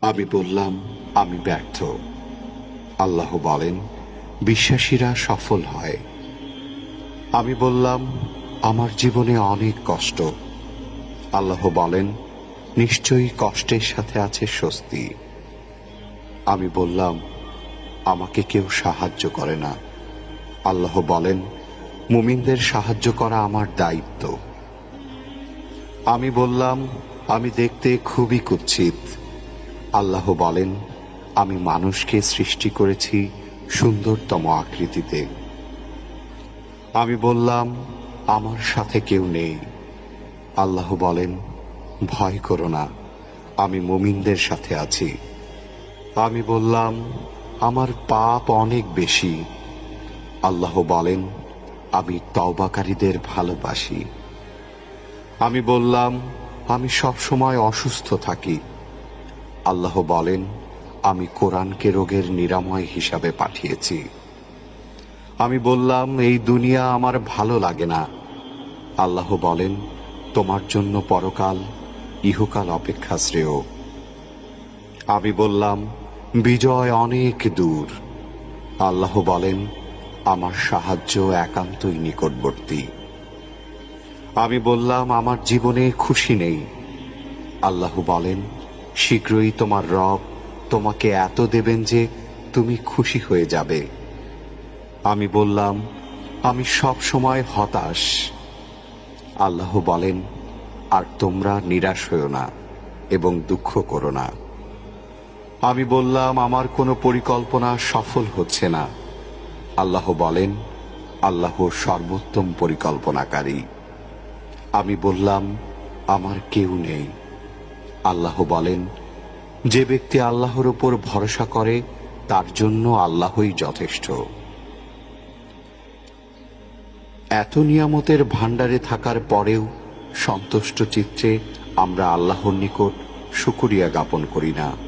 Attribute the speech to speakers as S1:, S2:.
S1: আমি বললাম, আমি ব্যর্থ। আল্লাহ বলেন, বিশ্বাসীরা সফল হয়। আমি বললাম, আমার জীবনে অনেক কষ্ট। আল্লাহ বলেন, নিশ্চয়ই কষ্টের সাথে আছে স্বস্তি। আমি বললাম, আমাকে কেউ সাহায্য করে না। আল্লাহ বলেন, মুমিনদের সাহায্য করা আমার দায়িত্ব। আমি বললাম, আমি দেখতে খুবই কুৎসিত। আল্লাহ বলেন, আমি মানুষকে সৃষ্টি করেছি সুন্দরতম আকৃতিতে। আমি বললাম, আমার সাথে কেউ নেই। আল্লাহ বলেন, ভয় করো না, আমি মুমিনদের সাথে আছি। আমি বললাম, আমার পাপ অনেক বেশি। আল্লাহ বলেন, আমি তওবাকারীদের ভালোবাসি। আমি বললাম, আমি সব সময় অসুস্থ থাকি। আল্লাহ বলেন, আমি কোরআনকে রোগের নিরাময় হিসাবে পাঠিয়েছি। আমি বললাম, এই দুনিয়া আমার ভালো লাগে না। আল্লাহ বলেন, তোমার জন্য পরকাল ইহকাল অপেক্ষা শ্রেয়। আমি বললাম, বিজয় অনেক দূর। আল্লাহ বলেন, আমার সাহায্য একান্তই নিকটবর্তী। আমি বললাম, আমার জীবনে খুশি নেই। আল্লাহ বলেন, শীঘ্রই তোমার রব তোমাকে এত দেবেন যে তুমি খুশি হয়ে যাবে। আমি বললাম, আমি সব সময় হতাশ। আল্লাহ বলেন, আর তোমরা নিরাশ হও না এবং দুঃখ করো না। আমি বললাম, আমার কোনো পরিকল্পনা সফল হচ্ছে না। আল্লাহ বলেন, আল্লাহ সর্বোত্তম পরিকল্পনাকারী। আমি বললাম, আমার কেউ নেই। আল্লাহ বলেন, যে ব্যক্তি আল্লাহর উপর ভরসা করে তার জন্য আল্লাহই যথেষ্ট। এত নিয়ামতের ভাণ্ডারে থাকার পরেও সন্তুষ্ট চিত্তে আমরা আল্লাহর নিকট শুকরিয়া জ্ঞাপন করি না।